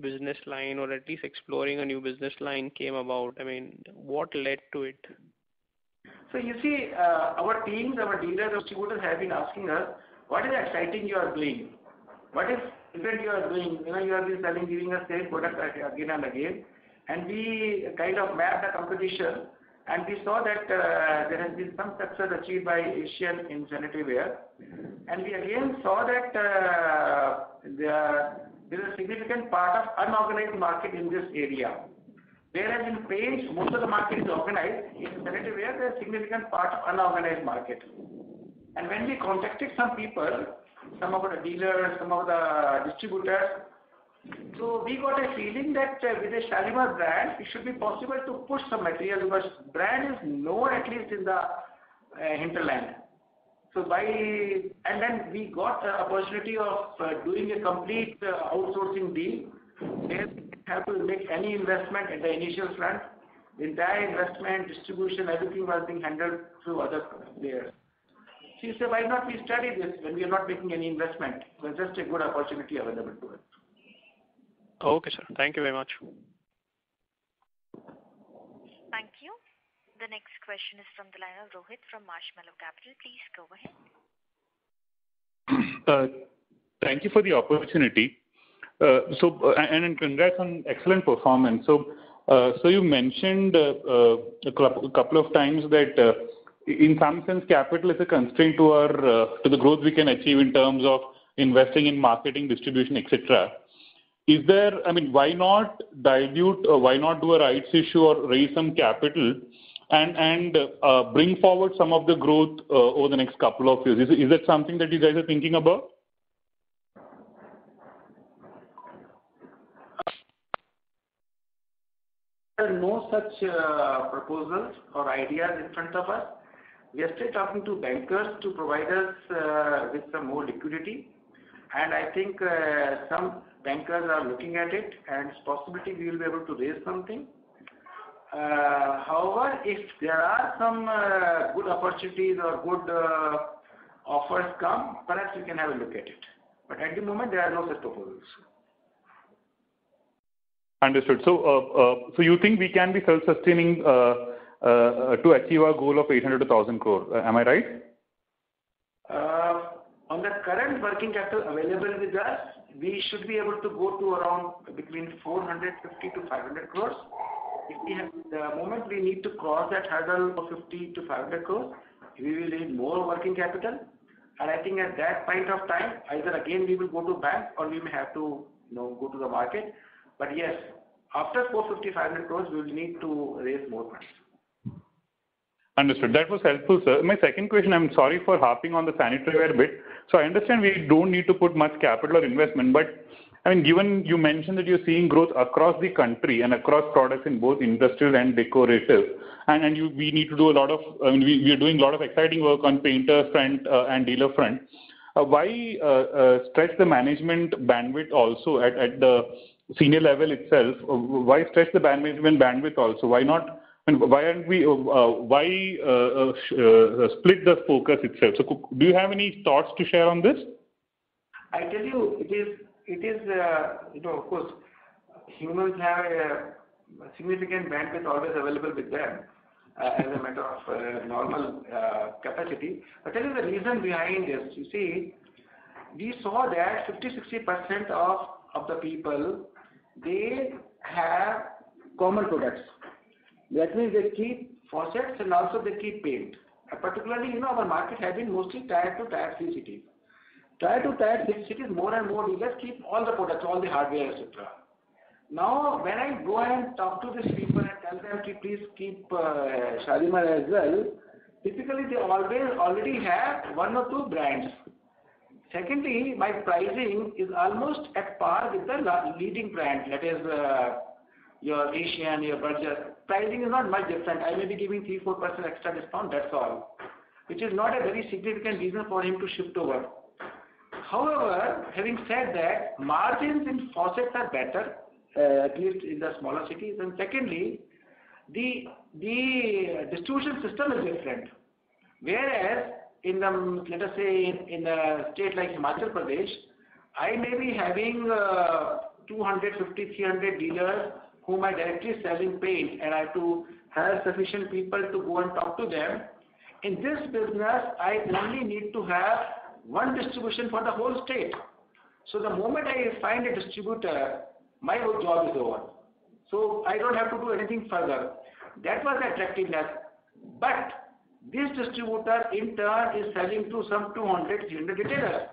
business line, or at least exploring a new business line, came about? I mean, what led to it? So you see, our teams, our dealers, our distributors have been asking us, what is exciting you are doing? What is different you are doing? You have been selling, giving us same product again and again. And we kind of mapped the competition, and we saw that there has been some success achieved by Asian in sanitary ware. And we again saw that there is a significant part of unorganized market in this area. Whereas in paints, most of the market is organized. In sanitary ware, there is a significant part of unorganized market. And when we contacted some people, some of the dealers, some of the distributors, so we got a feeling that with a Shalimar brand, it should be possible to push some material, because brand is known at least in the hinterland. So and then we got the opportunity of doing a complete outsourcing deal. Where we have to make any investment at the initial front. The entire investment, distribution, everything was being handled through other players. She said, why not we study this when we are not making any investment? It was just a good opportunity available to us. Okay, sir. Thank you very much. Thank you. The next question is from the line of Rohit from Marshmallow Capital. Please go ahead. Thank you for the opportunity. And congrats on excellent performance. So you mentioned a couple of times that in some sense capital is a constraint to the growth we can achieve in terms of investing in marketing, distribution, etc. Is there, I mean, why not dilute, why not do a rights issue or raise some capital and bring forward some of the growth over the next couple of years? Is that something that you guys are thinking about? There are no such proposals or ideas in front of us. We are still talking to bankers to provide us with some more liquidity. And I think some bankers are looking at it, and it's possibility we will be able to raise something. However, if there are some good opportunities or good offers come, perhaps we can have a look at it. But at the moment, there are no such proposals. Understood. So you think we can be self-sustaining to achieve our goal of 800 to 1,000 crore? Am I right? On the current working capital available with us, we should be able to go to around between 450 to 500 crores. The moment we need to cross that hurdle of 50 to 500 crores, we will need more working capital. And I think at that point of time, either again we will go to bank or we may have to go to the market. But yes, after 450, 500 crores, we will need to raise more funds. Understood. That was helpful, sir. My second question, I'm sorry for harping on the sanitary ware bit. So I understand we don't need to put much capital or investment, but I mean, given you mentioned that you're seeing growth across the country and across products in both industrial and decorative, and we need to do a lot of, I mean, we are doing a lot of exciting work on painter front and dealer front. Why stretch the management bandwidth also at the senior level itself? Why stretch the management bandwidth also? Why not? And why aren't we? Why split the focus itself? So, do you have any thoughts to share on this? I tell you, it is of course, humans have a significant bandwidth always available with them. as a matter of normal capacity. I'll tell you the reason behind this. You see, we saw that 50-60% of the people, they have common products. That means they keep faucets and also they keep paint. Particularly, our market has been mostly tier 2, tier 3 cities. Tier 2, tier 3 cities, more and more dealers keep all the products, all the hardware, etc. Now, when I go and talk to these people and tell them to please keep Shalimar as well, typically they already have one or two brands. Secondly, my pricing is almost at par with the leading brand, that is your Asian, your Berger. Pricing is not much different. I may be giving 3-4% extra discount, that's all, which is not a very significant reason for him to shift over. However, having said that, margins in faucets are better, at least in the smaller cities. And secondly, the distribution system is different. Whereas in the, let us say, in a state like Himachal Pradesh, I may be having 250, 300 dealers whom I directly selling paint, and I have to have sufficient people to go and talk to them. In this business, I only need to have one distribution for the whole state. So the moment I find a distributor, my whole job is over. So I don't have to do anything further. That was the attractiveness. But this distributor in turn is selling to some 200, 300 retailers.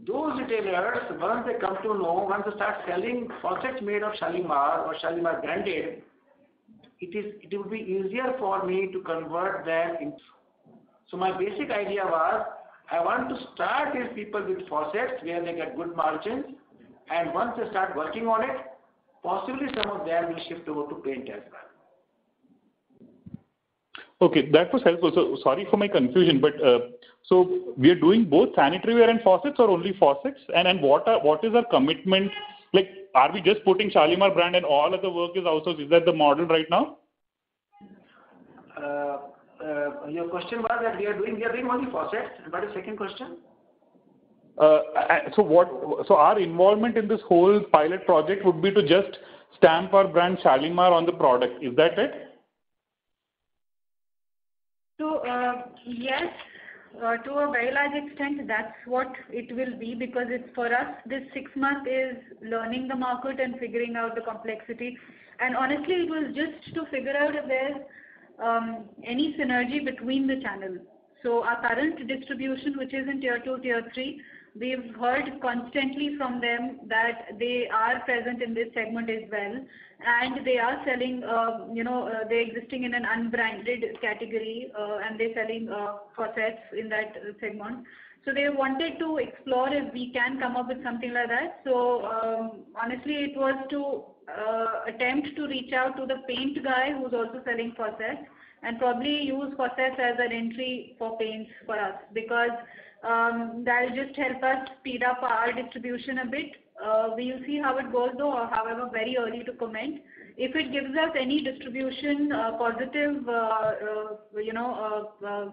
Those retailers, once they come to know, once they start selling faucets made of Shalimar or Shalimar branded, it would be easier for me to convert them into. So my basic idea was, I want to start these people with faucets where they get good margins, and once they start working on it, possibly some of them will shift over to paint as well. Okay, that was helpful. So sorry for my confusion, but so we are doing both sanitary ware and faucets, or only faucets? And what is our commitment? Like, are we just putting Shalimar brand and all of the work is outsourced? Is that the model right now? Your question was that we are doing only faucets. What is the second question? So our involvement in this whole pilot project would be to just stamp our brand Shalimar on the product. Is that it? So yes, to a very large extent, that's what it will be, because it's for us, this 6 months is learning the market and figuring out the complexity. And honestly, it was just to figure out if there's any synergy between the channels. So our current distribution, which is in tier 2, tier 3, we've heard constantly from them that they are present in this segment as well, and they are selling, they're existing in an unbranded category, and they're selling faucets in that segment. So they wanted to explore if we can come up with something like that. So honestly, it was to attempt to reach out to the paint guy who's also selling faucets, and probably use faucets as an entry for paints for us, because that'll just help us speed up our distribution a bit. We'll see how it goes though, or however, very early to comment. If it gives us any distribution positive,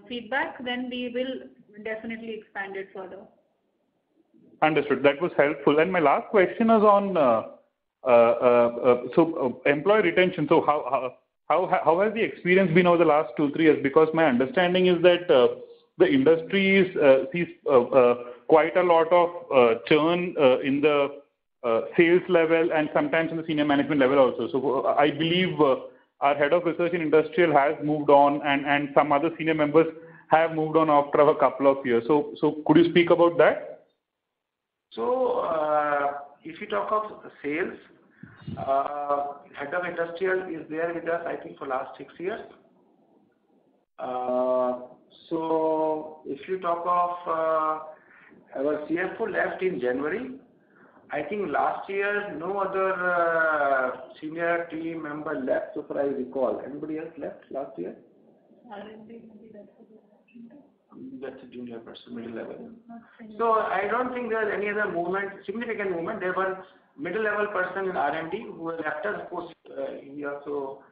feedback, then we will definitely expand it further. Understood. That was helpful. And my last question is on employee retention. So how has the experience been over the last 2-3 years? Because my understanding is that the industry sees quite a lot of churn in the sales level and sometimes in the senior management level also. So I believe our head of research in industrial has moved on, and some other senior members have moved on after a couple of years. So could you speak about that? So if you talk of sales, head of industrial is there with us, I think, for last 6 years. So if you talk of our CFO left in January, I think last year no other senior team member left, so far I recall. Anybody else left last year? That's a junior person, middle level. So I don't think there's any other movement, significant movement. There was middle level person in R&D who left us. Of course, he also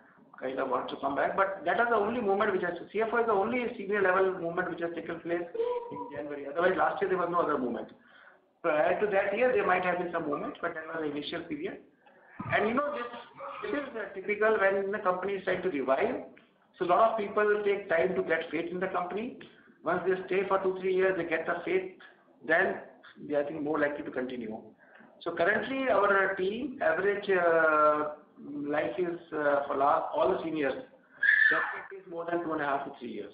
kind of wants to come back. But that is the only movement which has, CFO is the only senior level movement which has taken place in January. Otherwise, last year there was no other movement. Prior to that year, there might have been some movement, but that was the initial period. And this is typical when the company is trying to revive. So a lot of people take time to get faith in the company. Once they stay for 2-3 years, they get the faith, then they are, I think, more likely to continue. So currently our team average life is for all the seniors, definitely is more than 2.5 to 3 years.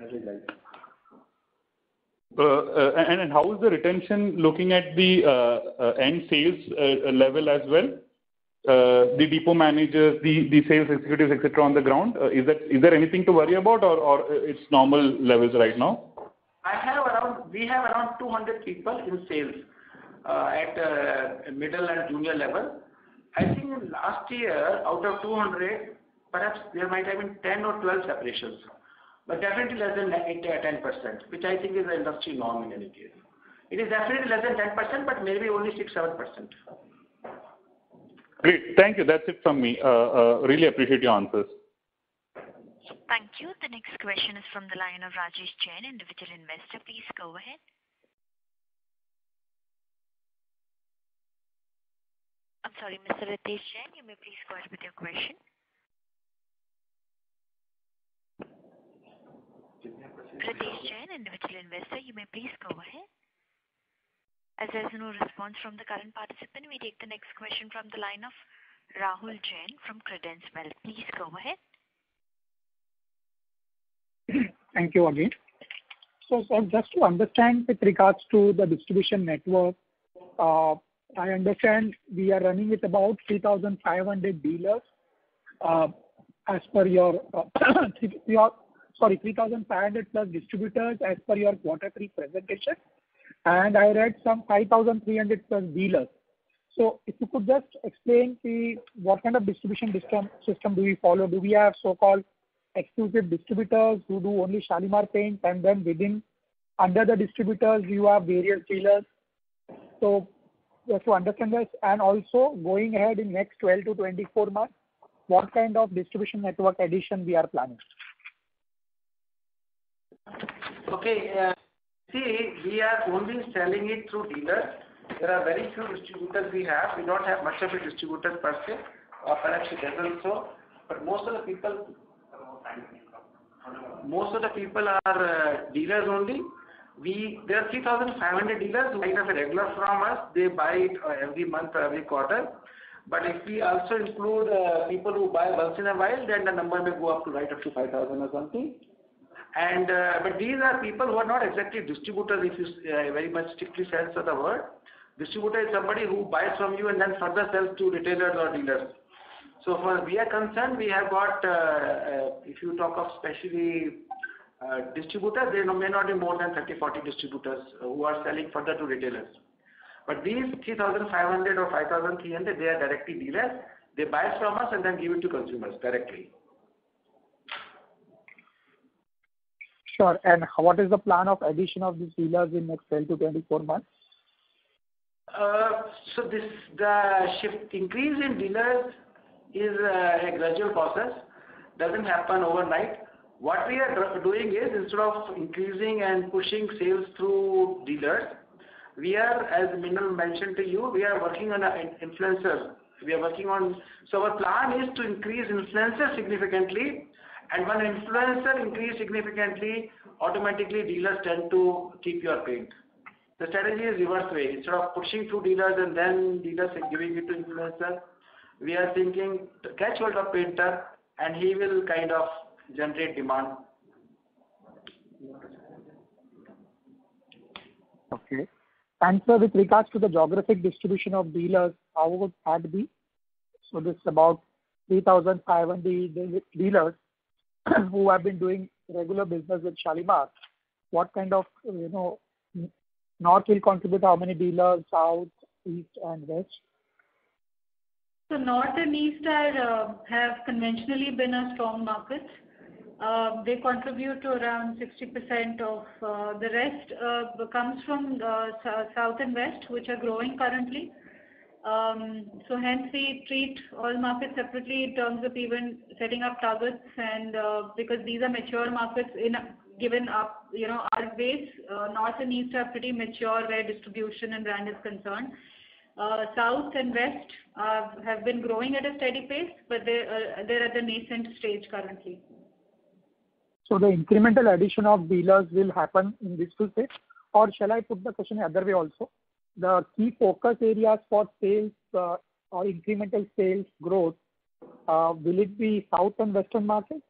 Average life. And how is the retention looking at the end sales level as well? The depot managers, the sales executives, etc. on the ground. Is there anything to worry about, or it's normal levels right now? We have around 200 people in sales at middle and junior level. I think in last year, out of 200, perhaps there might have been 10 or 12 separations, but definitely less than 10%, which I think is the industry norm in any case. It is definitely less than 10%, but maybe only 6-7%. Great. Thank you. That's it from me. Really appreciate your answers. Thank you. The next question is from the line of Rajesh Jain, individual investor. Please go ahead. I'm sorry, Mr. Ritesh Jain, you may please go ahead with your question. Ritesh Jain, individual investor, you may please go ahead. As there is no response from the current participant, we take the next question from the line of Rahul Jain from Credence Wealth. Please go ahead. Thank you again. So just to understand with regards to the distribution network, I understand we are running with about 3,500 dealers as per your 3,500 plus distributors as per your Q3 presentation, and I read some 5,300 plus dealers. So if you could just explain what kind of distribution system do we follow? Do we have so-called exclusive distributors who do only Shalimar Paints, and then under the distributors you have various dealers? So just to understand this, and also going ahead in next 12 to 24 months, what kind of distribution network addition we are planning? Okay. See, we are only selling it through dealers. There are very few distributors we have. We don't have much of a distributor per se, or perhaps it doesn't so. But most of the people are dealers only. There are 3,500 dealers who have a regular from us. They buy it every month or every quarter. But if we also include people who buy once in a while, then the number may go up to 5,000 or something. And but these are people who are not exactly distributors, if you very much strictly sense of the word. Distributor is somebody who buys from you and then further sells to retailers or dealers. So for we are concerned, we have got, if you talk of specially distributors, there may not be more than 30-40 distributors who are selling further to retailers. But these 3,500 or 5,300, they are directly dealers. They buy from us and then give it to consumers directly. Sure. And what is the plan of addition of these dealers in next 12 to 24 months? So the increase in dealers is a gradual process. Doesn't happen overnight. What we are doing is, instead of increasing and pushing sales through dealers, we are, as Minal mentioned to you, we are working on an influencer. So our plan is to increase influencers significantly, and when influencer increase significantly, automatically dealers tend to keep your paint. The strategy is reverse way. Instead of pushing through dealers and then dealers giving it to influencer, we are thinking to catch hold of painter, and he will kind of generate demand. Okay. And so with regards to the geographic distribution of dealers, how would that be? So this is about 3,500 dealers who have been doing regular business with Shalimar. What kind of, North will contribute how many dealers, South, East and West? So North and East have conventionally been our strong markets. They contribute to around 60% of the rest comes from South and West, which are growing currently. So hence we treat all markets separately in terms of even setting up targets, and because these are mature markets given up, our base, North and East are pretty mature where distribution and brand is concerned. South and West have been growing at a steady pace, but they're at the nascent stage currently. So the incremental addition of dealers will happen in these two states? Or shall I put the question the other way also? The key focus areas for sales or incremental sales growth, will it be South and Western markets?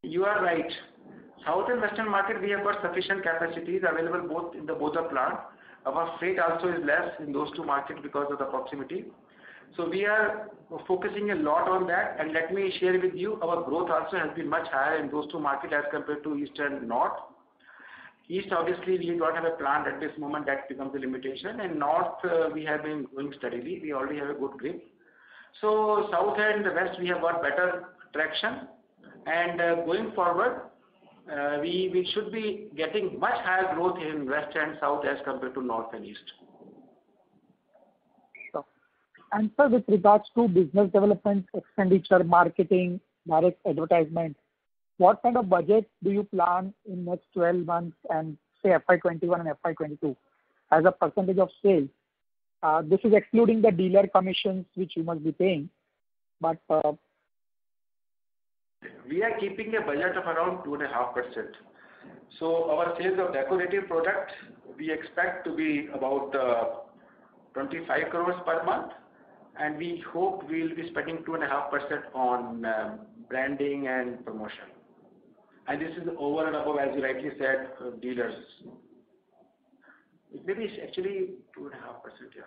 You are right. South and Western market, we have got sufficient capacities available both in the both the plant. Our freight also is less in those two markets because of the proximity. So we are focusing a lot on that, and let me share with you, our growth also has been much higher in those two markets as compared to East and North. East, obviously, we don't have a plant at this moment, that becomes a limitation, and North, we have been going steadily. We already have a good grip. So South and West, we have got better traction, and going forward, we should be getting much higher growth in West and South as compared to North and East. Sure. And sir, with regards to business development, expenditure, marketing, direct advertisement, what kind of budget do you plan in next 12 months and say FY21 and FY22 as a percentage of sales? This is excluding the dealer commissions which you must be paying, but we are keeping a budget of around 2.5%. So our sales of decorative product, we expect to be about 25 crores per month, and we hope we will be spending 2.5% on branding and promotion. And this is over and above, as you rightly said, dealers. Maybe it's actually 2.5%, yeah.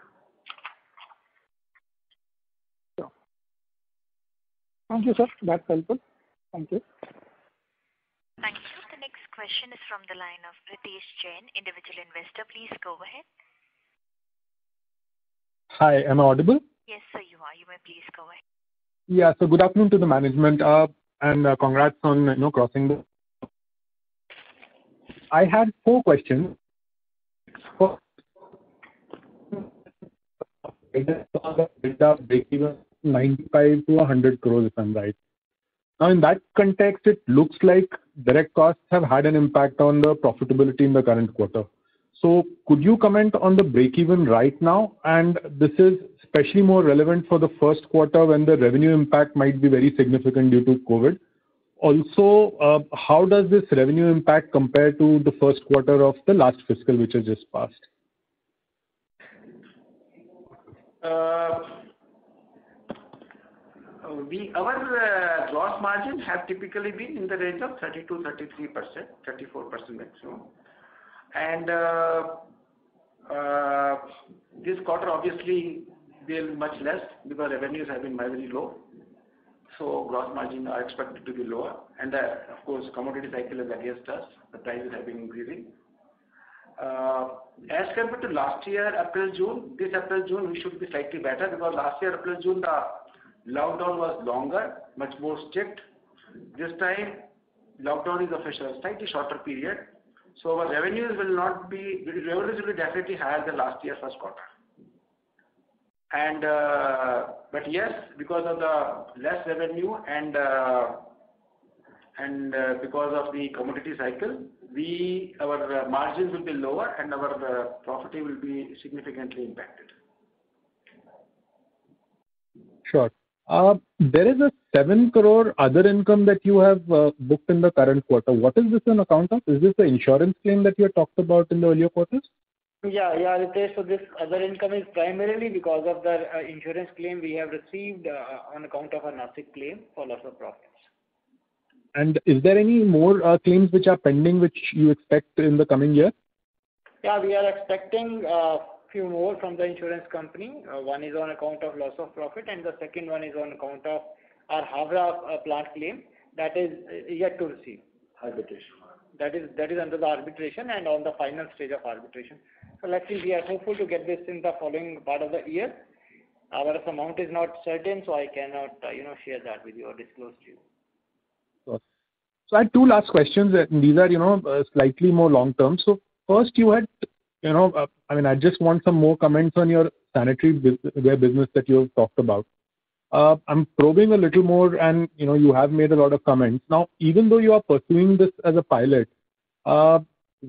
Sure. Thank you, sir. That's helpful. Thank you. Thank you. The next question is from the line of Ritesh Jain, individual investor. Please go ahead. Hi, am I audible? Yes, sir, you are. You may please go ahead. Yeah, so good afternoon to the management and congrats on crossing the. I had 4 questions. Breakeven 95 to 100 crores, if I'm right. Now, in that context, it looks like direct costs have had an impact on the profitability in the current quarter. So, could you comment on the break-even right now? And this is especially more relevant for the first quarter when the revenue impact might be very significant due to COVID. Also, how does this revenue impact compare to the first quarter of the last fiscal, which has just passed? Our gross margin have typically been in the range of 32-33%, 34% maximum. And this quarter obviously will be much less because revenues have been very low. So gross margin are expected to be lower. And of course, commodity cycle is against us. The prices have been increasing. As compared to last year, April, June, this April, June, we should be slightly better because last year, April, June, the lockdown was longer, much more strict. This time, lockdown is of a slightly shorter period. So our revenues will be definitely higher than last year first quarter. And but yes, because of the less revenue and because of the commodity cycle, our margins will be lower and our profit will be significantly impacted. Sure. There is a 7 crore other income that you have booked in the current quarter. What is this on account of? Is this the insurance claim that you had talked about in the earlier quarters? Yeah, Ritesh. So this other income is primarily because of the insurance claim we have received on account of a Nasik claim for loss of profits. And is there any more claims which are pending which you expect in the coming year? Yeah, we are expecting few more from the insurance company. One is on account of loss of profit and the second one is on account of our Havra plant claim that is yet to receive. Arbitration. That is under the arbitration and on the final stage of arbitration. So let's see, we are hopeful to get this in the following part of the year. Our amount is not certain, so I cannot share that with you or disclose to you. Sure. So I had 2 last questions. These are slightly more long term. So first you had I just want some more comments on your sanitary ware business that you have talked about. I'm probing a little more and, you have made a lot of comments. Now, even though you are pursuing this as a pilot,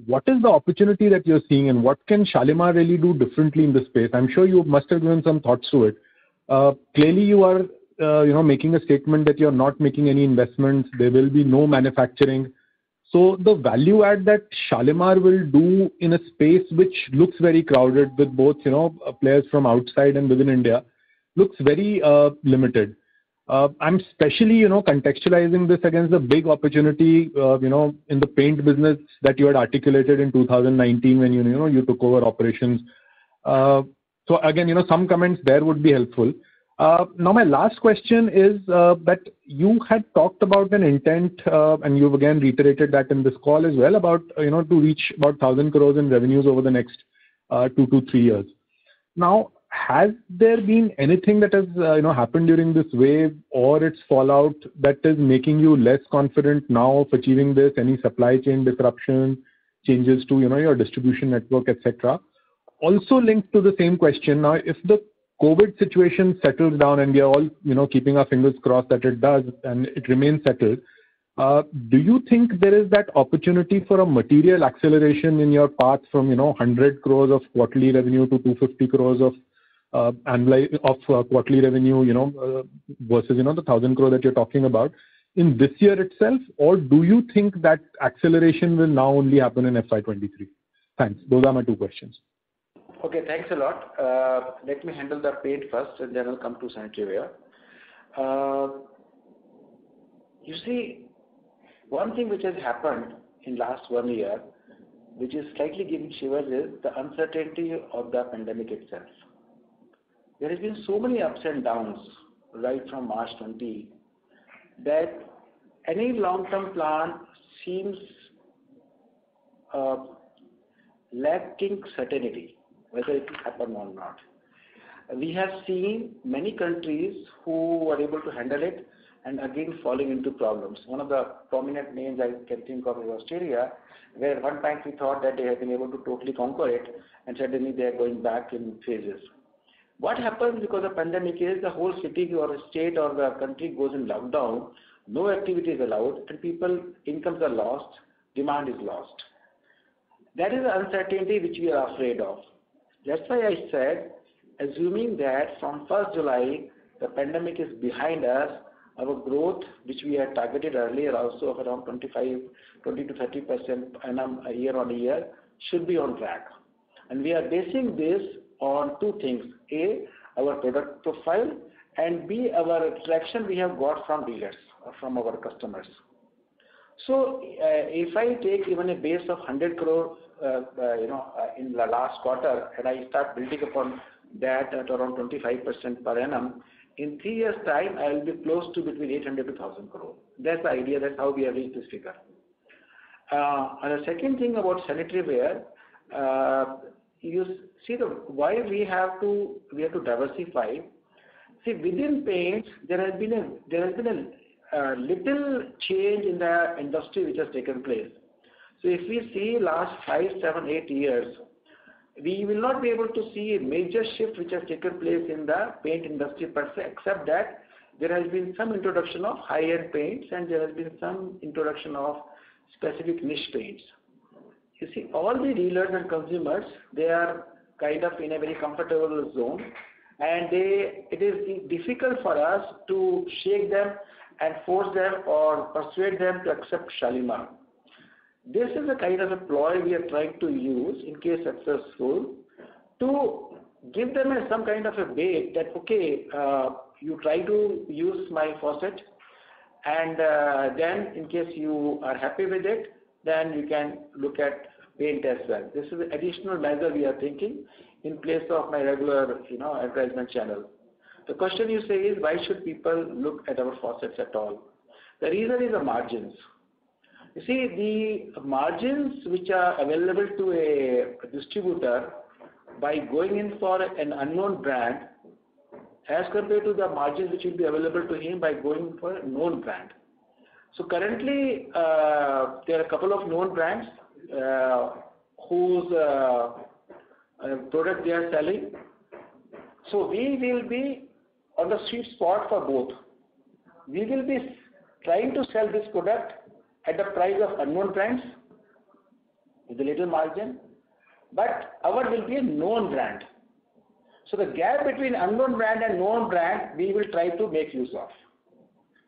what is the opportunity that you're seeing, and what can Shalimar really do differently in this space? I'm sure you must have given some thoughts to it. Clearly, you are making a statement that you're not making any investments. There will be no manufacturing. So the value add that Shalimar will do in a space which looks very crowded with both players from outside and within India looks very limited. I'm especially contextualizing this against the big opportunity in the paint business that you had articulated in 2019 when you took over operations. So again, some comments there would be helpful. Now, my last question is that you had talked about an intent, and you've again reiterated that in this call as well, about to reach about 1,000 crores in revenues over the next 2 to 3 years. Now, has there been anything that has happened during this wave or its fallout that is making you less confident now of achieving this? Any supply chain disruption, changes to your distribution network, etc.? Also linked to the same question, now if the COVID situation settles down, and we are all keeping our fingers crossed that it does and it remains settled, do you think there is that opportunity for a material acceleration in your path from 100 crores of quarterly revenue to 250 crores of quarterly revenue, versus the 1,000 crore that you're talking about in this year itself? Or do you think that acceleration will now only happen in FY23? Thanks. Those are my 2 questions. Okay, thanks a lot. Let me handle the paint first, and then I'll come to sanitaryware. You see, one thing which has happened in last 1 year, which is slightly giving shivers, is the uncertainty of the pandemic itself. There has been so many ups and downs right from March 20 that any long-term plan seems lacking certainty, whether it will happen or not. We have seen many countries who were able to handle it and again falling into problems. One of the prominent names I can think of is Australia, where at one time we thought that they had been able to totally conquer it, and suddenly they are going back in phases. What happens because of pandemic is the whole city or state or the country goes in lockdown, no activity is allowed, and people incomes are lost, demand is lost. That is the uncertainty which we are afraid of. That's why I said, assuming that from 1st July the pandemic is behind us, our growth, which we had targeted earlier also of around 20 to 30% year on year, should be on track. And we are basing this on 2 things: A, our product profile, and B, our traction we have got from dealers, from our customers. So if I take even a base of 100 crore, in the last quarter, and I start building upon that at around 25% per annum, in 3 years' time, I will be close to between 800 to 1,000 crore. That's the idea. That's how we have reached this figure. And the second thing about sanitary ware, you see why we have to diversify. See, within paints, there has been a little change in the industry which has taken place. So if we see last 5, 7, 8 years, we will not be able to see a major shift which has taken place in the paint industry per se, except that there has been some introduction of high-end paints and there has been some introduction of specific niche paints. You see, all the dealers and consumers, they are kind of in a very comfortable zone, and it is difficult for us to shake them and force them or persuade them to accept Shalimar. This is a kind of a ploy we are trying to use, in case successful, to give them some kind of a bait that, okay, you try to use my faucet, and then in case you are happy with it, then you can look at paint as well. This is an additional measure we are thinking in place of my regular, advertisement channel. The question you say is, why should people look at our faucets at all? The reason is the margins. You see, the margins which are available to a distributor by going in for an unknown brand, as compared to the margins which will be available to him by going for a known brand. So currently, there are a couple of known brands whose product they are selling. So we will be on the sweet spot for both. We will be trying to sell this product at the price of unknown brands, with a little margin, but our will be a known brand. So the gap between unknown brand and known brand, we will try to make use of.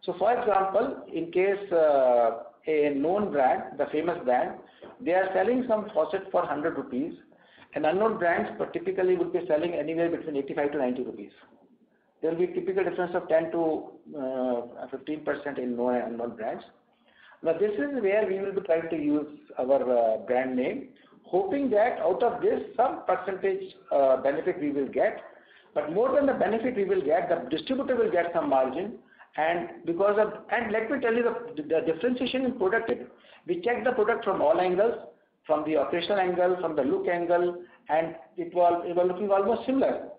So for example, in case a known brand, the famous brand, they are selling some faucet for 100 rupees, and unknown brands typically would be selling anywhere between 85 to 90 rupees. There will be a typical difference of 10 to 15% in known and unknown brands. Now this is where we will be trying to use our brand name, hoping that out of this some percentage benefit we will get. But more than the benefit we will get, the distributor will get some margin. And let me tell you the differentiation in product. We checked the product from all angles, from the operational angle, from the look angle, and it was looking almost similar.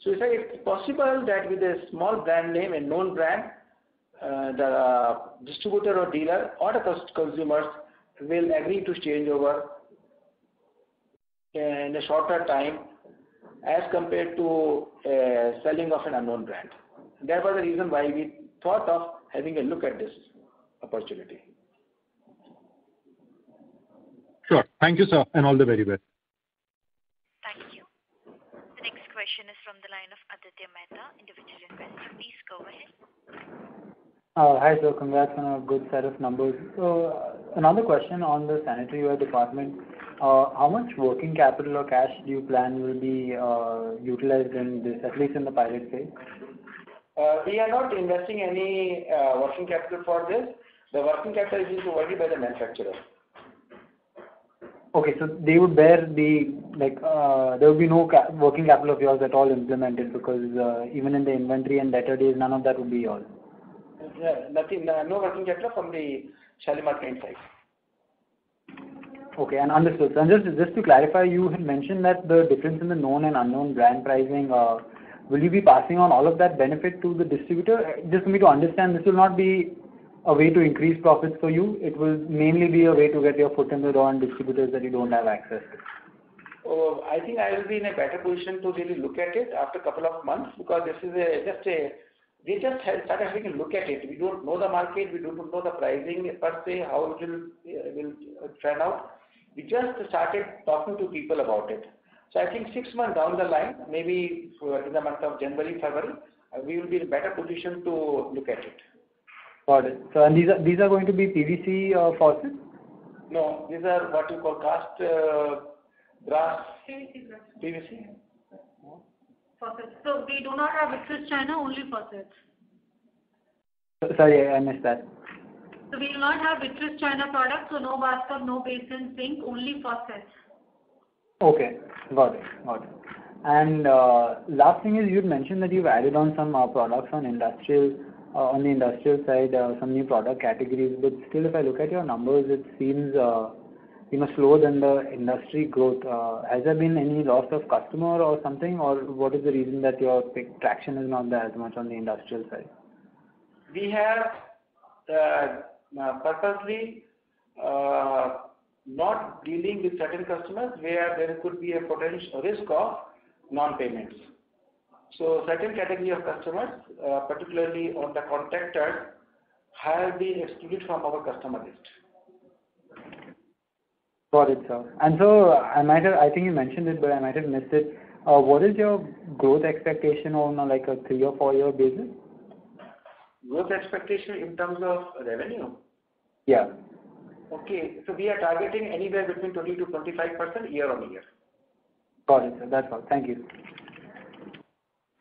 So we said it's possible that with a small brand name, a known brand, the distributor or dealer or the consumers will agree to change over in a shorter time as compared to selling of an unknown brand. That was the reason why we thought of having a look at this opportunity. Sure. Thank you, sir, and all the very best. Thank you. The next question is from the line of Aditya Mehta, individual investor. Please go ahead. Hi, sir. Congrats on a good set of numbers. So another question on the sanitary ware department. How much working capital or cash do you plan will be utilized in this, at least in the pilot phase? We are not investing any working capital for this. The working capital is provided by the manufacturer. Okay, so they would bear the, there would be no working capital of yours at all implemented, because even in the inventory and debtor days, none of that would be yours. Nothing, no working capital from the Shalimar Paint side. Okay, and understood. So just to clarify, you had mentioned that the difference in the known and unknown brand pricing, will you be passing on all of that benefit to the distributor? Just for me to understand, this will not be a way to increase profits for you. It will mainly be a way to get your foot in the door on distributors that you don't have access to. I think I will be in a better position to really look at it after a couple of months, because this is we just started having a look at it. We don't know the market, we don't know the pricing per se, how it will turn out. We just started talking to people about it. So I think 6 months down the line, maybe in the month of January, February, we will be in a better position to look at it. Got it. So and these are going to be PVC faucets? No, these are what you call cast brass PVC. Faucets. So we do not have Vitreous China, only faucets. Sorry, I missed that. So we will not have Vitreous China products, so no bathtub, no basin, sink, only faucets. Okay, got it. And last thing is, you mentioned that you've added on some products on the industrial side, some new product categories, but still if I look at your numbers, it seems slower than the industry growth. Has there been any loss of customer or something, or what is the reason that your traction is not there as much on the industrial side? We have purposely not dealing with certain customers where there could be a potential risk of non-payments. So certain category of customers, particularly on the contractors, have been excluded from our customer list. Got it, sir. And so I think you mentioned it, but I might have missed it. What is your growth expectation on a 3 or 4 year basis? Growth expectation in terms of revenue? Yeah. Okay, so we are targeting anywhere between 20 to 25% year on year. Got it, sir. That's all. Thank you.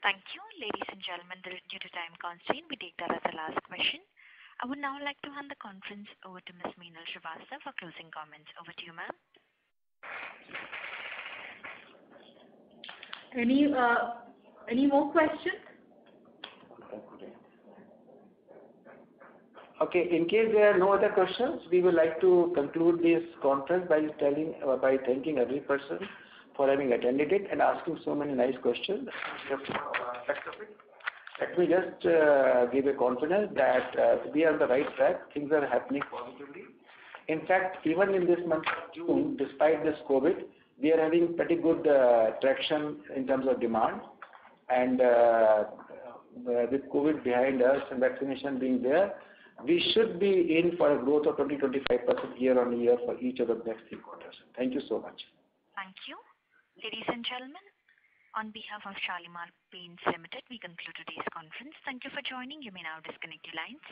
Thank you. Ladies and gentlemen, due to time constraint, we take that as the last question. I would now like to hand the conference over to Ms. Meenal Srivastava for closing comments. Over to you, ma'am. Any more questions? Okay, in case there are no other questions, we would like to conclude this conference by thanking every person for having attended it and asking so many nice questions. Let me just give a confidence that we are on the right track. Things are happening positively. In fact, even in this month of June, despite this COVID, we are having pretty good traction in terms of demand. And with COVID behind us and vaccination being there, we should be in for a growth of 20-25% year-on-year for each of the next 3 quarters. Thank you so much. Thank you. Ladies and gentlemen, on behalf of Shalimar Paints Limited, we conclude today's conference. Thank you for joining. You may now disconnect your lines.